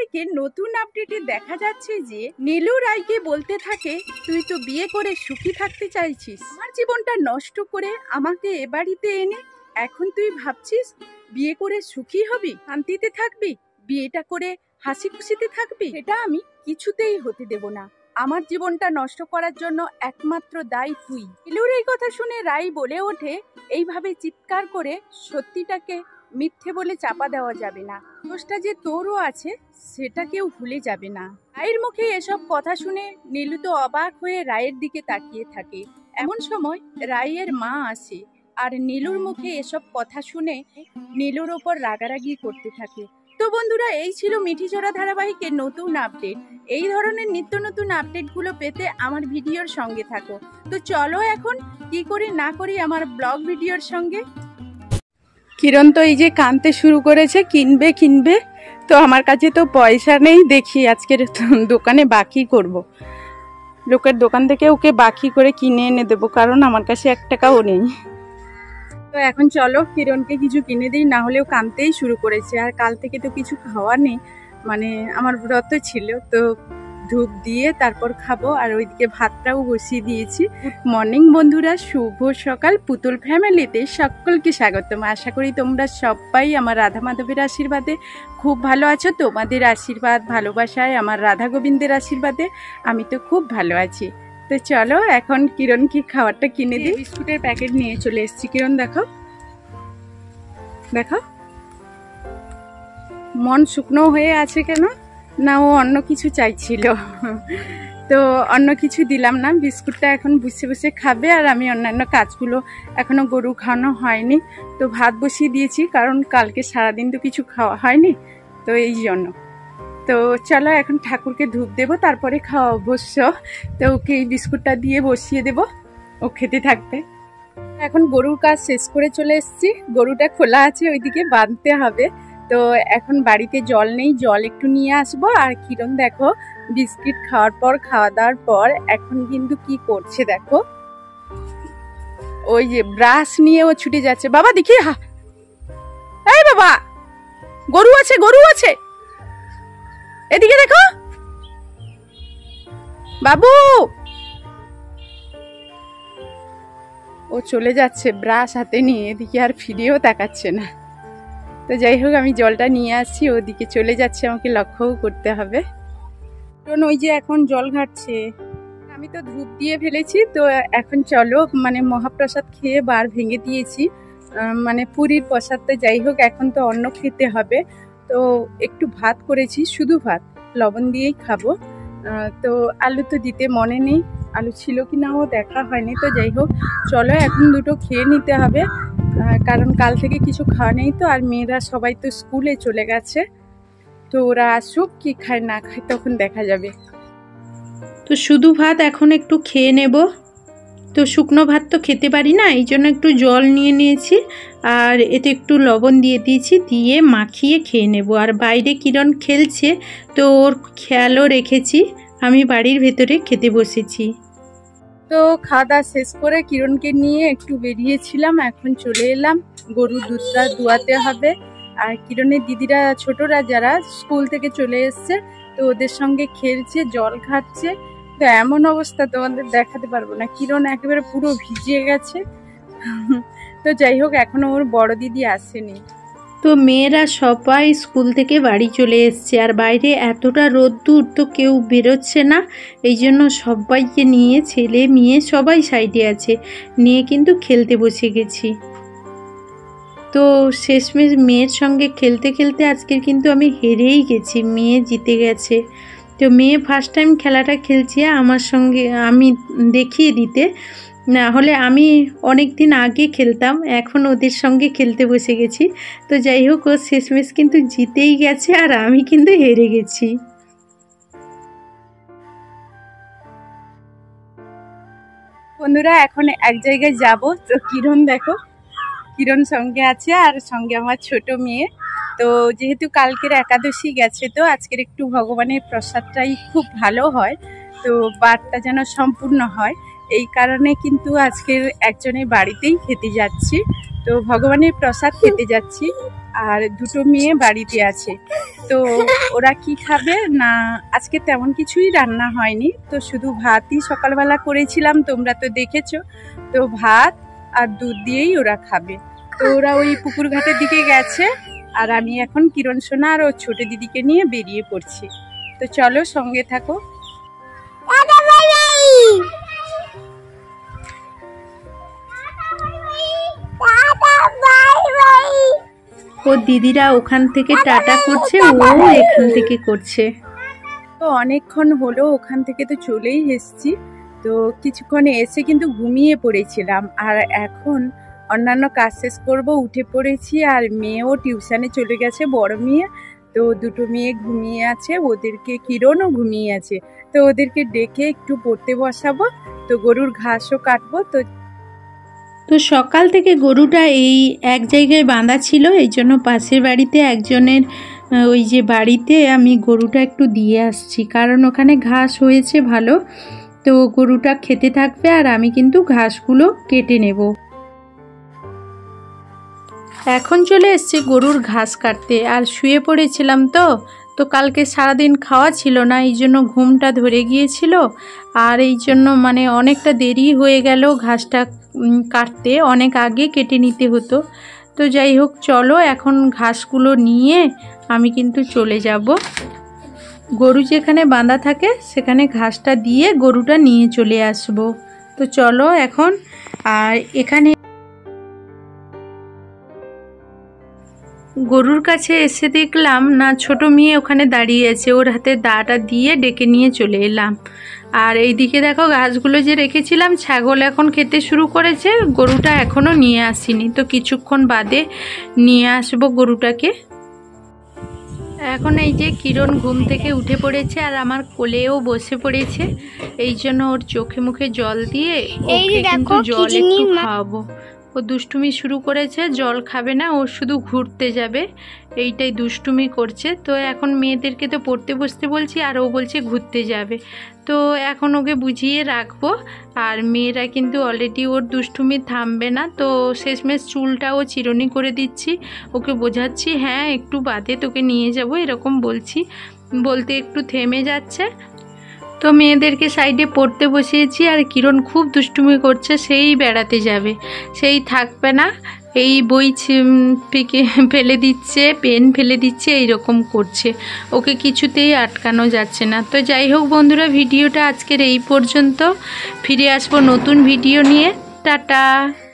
ধারাবাহিকের নতুন আপডেটে দেখা যাচ্ছে যে নীলু রায়কে বলতে থাকে, তুই তো বিয়ে করে সুখী থাকতে চাইছিস, আমার জীবনটা নষ্ট করে আমাকে এ বাড়িতে এনে এখন তুই ভাবছিস বিয়ে করে সুখী হবি, শান্তিতে থাকবি, বিয়েটা করে হাসি খুশিতে থাকবি। এটা আমি কিছুতেই হতে দেব না। আমার জীবনটা নষ্ট করার জন্য একমাত্র দায়ী তুই। নীলুর এই কথা শুনে রাই বলে ওঠে, এইভাবে চিৎকার করে সত্যিটাকে মিথ্যে বলে চাপা দেওয়া যাবে না, দোষটা যে তোরও আছে সেটা কেউ ভুলে যাবে না। রায়ের মুখে এসব কথা শুনে নীলু তো অবাক হয়ে রায়ের দিকে তাকিয়ে থাকে। এমন সময় রায়ের মা আসে আর নীলুর মুখে এসব কথা শুনে নীলুর ওপর রাগারাগি করতে থাকে। তো বন্ধুরা, এই ছিল মিঠিঝোড়া ধারাবাহিকের নতুন আপডেট। এই ধরনের নিত্য নতুন আপডেটগুলো পেতে আমার ভিডিওর সঙ্গে থাকো। তো চলো এখন কি করি না করি আমার ব্লগ ভিডিওর সঙ্গে। কিরণ তো এই যে কাঁদতে শুরু করেছে, কিনবে। তো আমার কাছে তো পয়সা নেই, দেখি আজকের দোকানে বাকি করব। লোকের দোকান থেকে ওকে বাকি করে কিনে এনে দেবো, কারণ আমার কাছে 1 টাকাও নেই। তো এখন চলো কিরণকে কিছু কিনে দিই, না হলেও কাঁদতেই শুরু করেছে। আর কাল থেকে তো কিছু খাওয়া নেই, মানে আমার ব্রত ছিল, তো ধূপ দিয়ে তারপর খাবো। আর ওইদিকে ভাতটাও বসিয়ে দিয়েছি। গুড মর্নিং বন্ধুরা, শুভ সকাল। পুতুল ফ্যামিলিতে সকলকে স্বাগতম। আশা করি তোমরা সবাই আমার রাধা মাধবের আশীর্বাদে খুব ভালো আছো। তোমাদের আশীর্বাদ ভালোবাসায়, আমার রাধা গোবিন্দের আশীর্বাদে আমি তো খুব ভালো আছি। তো চলো এখন কিরণ কি খাবারটা কিনে দিই। বিস্কুটের প্যাকেট নিয়ে চলে এসেছি। কিরণ দেখো মন শুকনো হয়ে আছে কেন? না, ও অন্য কিছু চাইছিল, তো অন্য কিছু দিলাম না। বিস্কুটটা এখন বসে বসে খাবে, আর আমি অন্যান্য কাজগুলো, এখনো গরু খাওয়ানো হয়নি, তো ভাত বসিয়ে দিয়েছি, কারণ কালকে সারাদিন তো কিছু খাওয়া হয়নি, তো এই জন্য। তো চলো এখন ঠাকুরকে ধূপ দেবো, তারপরে খাওয়া অবশ্য। তো ওকে এই বিস্কুটটা দিয়ে বসিয়ে দেব, ও খেতে থাকবে। এখন গরুর কাজ শেষ করে চলে এসেছি। গরুটা খোলা আছে, ওইদিকে বাঁধতে হবে। তো এখন বাড়িতে জল নেই, জল একটু নিয়ে আসবো। আর কিরণ দেখো বিস্কিট খাওয়া দাওয়ার পর এখন কিন্তু কি করছে দেখো, ওই যে ব্রাশ নিয়ে ও ছুটে যাচ্ছে। বাবা দেখি, এই বাবা, গরু আছে, এদিকে দেখো বাবু। ও চলে যাচ্ছে ব্রাশ হাতে নিয়ে, এদিকে আর ফিরেও তাকাচ্ছে না। তো যাই হোক, আমি জলটা নিয়ে আসছি, ওদিকে চলে যাচ্ছে, আমাকে লক্ষ্যও করতে হবে। কারণ ওই যে এখন জল ঘাটছে। আমি তো ধূপ দিয়ে ফেলেছি, তো এখন চলো মানে মহাপ্রসাদ খেয়ে বার ভেঙে দিয়েছি, মানে পুরীর প্রসাদটা। যাই হোক, এখন তো অন্ন খেতে হবে, তো একটু ভাত করেছি, শুধু ভাত, লবণ দিয়েই খাবো। তো আলু তো দিতে মনে নেই, আলু ছিল কি না ও দেখা হয়নি। তো যাই হোক, চলো এখন দুটো খেয়ে নিতে হবে, কারণ কাল থেকে কিছু খাওয়া নেই। তো আর মেয়েরা সবাই তো স্কুলে চলে গেছে, তো ওরা আসুক, কি খায় না খায় তখন দেখা যাবে। তো শুধু ভাত এখন একটু খেয়ে নেব। তো শুকনো ভাত তো খেতে পারি না, এই জন্য একটু জল নিয়ে নিয়েছি, আর এতে একটু লবণ দিয়ে দিয়েছি, দিয়ে মাখিয়ে খেয়ে নেব। আর বাইরে কিরণ খেলছে, তো ওর খেয়ালও রেখেছি। আমি বাড়ির ভেতরে খেতে বসেছি। তো খাওয়া দাওয়া শেষ করে কিরণকে নিয়ে একটু বেরিয়েছিলাম, এখন চলে এলাম। গরুর দুধটা দুয়াতে হবে। আর কিরণের দিদিরা, ছোটরা যারা স্কুল থেকে চলে এসছে, তো ওদের সঙ্গে খেলছে, জল খাচ্ছে। তো এমন অবস্থা তোমাদের দেখাতে পারবো না, কিরণ একেবারে পুরো ভিজে গেছে। তো যাই হোক, এখনো ওর বড় দিদি আসেনি। তো মেয়েরা সবাই স্কুল থেকে বাড়ি চলে এসছে, আর বাইরে এতটা রোদ্দুর, তো কেউ বেরোচ্ছে না। এই জন্য সবাইকে নিয়ে, ছেলে মেয়ে সবাই সাইডে আছে, নিয়ে কিন্তু খেলতে বসে গেছি। তো শেষমেশ মেয়ের সঙ্গে খেলতে খেলতে আজকের কিন্তু আমি হেরেই গেছি, মেয়ে জিতে গেছে। তো মেয়ে ফার্স্ট টাইম খেলাটা খেলছে আমার সঙ্গে, আমি দেখিয়ে দিতে, না হলে আমি অনেক দিন আগে খেলতাম, এখন ওদের সঙ্গে খেলতে বসে গেছি। তো যাই হোক, ও শেষমেশ কিন্তু জিতেই গেছে, আর আমি কিন্তু হেরে গেছি। বন্ধুরা, এখন এক জায়গায় যাব, তো কিরণ দেখো, কিরণ সঙ্গে আছে, আর সঙ্গে আমার ছোট মেয়ে। তো যেহেতু কালকের একাদশী গেছে, তো আজকের একটু ভগবানের প্রসাদটাই খুব ভালো হয়, তো বারটা যেন সম্পূর্ণ হয়, এই কারণে কিন্তু আজকের একজনের বাড়িতেই খেতে যাচ্ছি। তো ভগবানের প্রসাদ খেতে যাচ্ছি। আর দুটো মেয়ে বাড়িতে আছে, তো ওরা কি খাবে না, আজকে তেমন কিছুই রান্না হয়নি, তো শুধু ভাতই সকালবেলা করেছিলাম, তোমরা তো দেখেছো। তো ভাত আর দুধ দিয়েই ওরা খাবে। তো ওরা ওই পুকুর ঘাটের দিকে গেছে, আর আমি এখন কিরণ সোনা আর ওর ছোট দিদিকে নিয়ে বেরিয়ে পড়ছি। তো চলো, সঙ্গে থাকো। ও দিদিরা ওখান থেকে টাটা করছে, ও এখান থেকে করছে। তো অনেকক্ষণ হলো ওখান থেকে তো চলেই এসেছি। তো কিছুক্ষণ এসে কিন্তু ঘুমিয়ে পড়েছিলাম, আর এখন অন্যান্য কাজ শেষ করবো, উঠে পড়েছি। আর মেয়েও টিউশনে চলে গেছে, বড় মেয়ে। তো দুটো মেয়ে ঘুমিয়ে আছে, ওদেরকে কিরণও ঘুমিয়ে আছে। তো ওদেরকে ডেকে একটু পড়তে বসাবো, তো গরুর ঘাসও কাটবো। তো সকাল থেকে গরুটা এই এক জায়গায় বাঁধা ছিল, এই জন্য পাশের বাড়িতে একজনের ওই যে বাড়িতে আমি গরুটা একটু দিয়ে আসছি, কারণ ওখানে ঘাস হয়েছে ভালো। তো গরুটা খেতে থাকবে আর আমি কিন্তু ঘাসগুলো কেটে নেব। এখন চলে এসেছি গরুর ঘাস কাটতে, আর শুয়ে পড়েছিলাম। তো কালকে সারাদিন খাওয়া ছিল না, এই জন্য ঘুমটা ধরে গিয়েছিল, আর এই জন্য মানে অনেকটা দেরি হয়ে গেল। ঘাসটা কাটতে অনেক আগে কেটে নিতে হতো। তো যাই হোক, চলো এখন ঘাসগুলো নিয়ে আমি কিন্তু চলে যাব। গরু যেখানে বাঁধা থাকে সেখানে ঘাসটা দিয়ে গরুটা নিয়ে চলে আসব। তো চলো এখন। আর এখানে গরুর কাছে এসে দেখলাম না, ছোট মেয়ে ওখানে দাঁড়িয়ে আছে, ওর হাতে দাটা দিয়ে ডেকে নিয়ে চলে এলাম। আর এইদিকে দেখো, ঘাসগুলো যে রেখেছিলাম, ছাগল এখন খেতে শুরু করেছে, গরুটা এখনও নিয়ে আসিনি। তো কিছুক্ষণ বাদে নিয়ে আসবো গরুটাকে। এখন এই যে কিরণ ঘুম থেকে উঠে পড়েছে, আর আমার কোলেও বসে পড়েছে। এই জন্য ওর চোখে মুখে জল দিয়ে ওকে কিন্তু জল একটু খাওয়াবো। ও দুষ্টুমি শুরু করেছে, জল খাবে না, ও শুধু ঘুরতে যাবে, এইটাই দুষ্টুমি করছে। তো এখন মেয়েদেরকে তো পড়তে বসতে বলছি, আর ও বলছে ঘুরতে যাবে। তো এখন ওকে বুঝিয়ে রাখবো। আর মেয়েরা কিন্তু অলরেডি ওর দুষ্টুমি থামবে না, তো শেষমেশ চুলটাও চিরুনি করে দিচ্ছি, ওকে বোঝাচ্ছি হ্যাঁ একটু বাদে তোকে নিয়ে যাব, এরকম বলছি। বলতে একটু থেমে যাচ্ছে। তো মেয়েদেরকে সাইডে পড়তে বসিয়েছি, আর কিরণ খুব দুষ্টুমি করছে, সেই বেড়াতে যাবে, সেই থাকবে না, এই বই ফেলে দিচ্ছে, পেন ফেলে দিচ্ছে, এইরকম করছে, ওকে কিছুতেই আটকানো যাচ্ছে না। তো যাই হোক বন্ধুরা, ভিডিওটা আজকের এই পর্যন্ত, ফিরে আসবো নতুন ভিডিও নিয়ে। টাটা।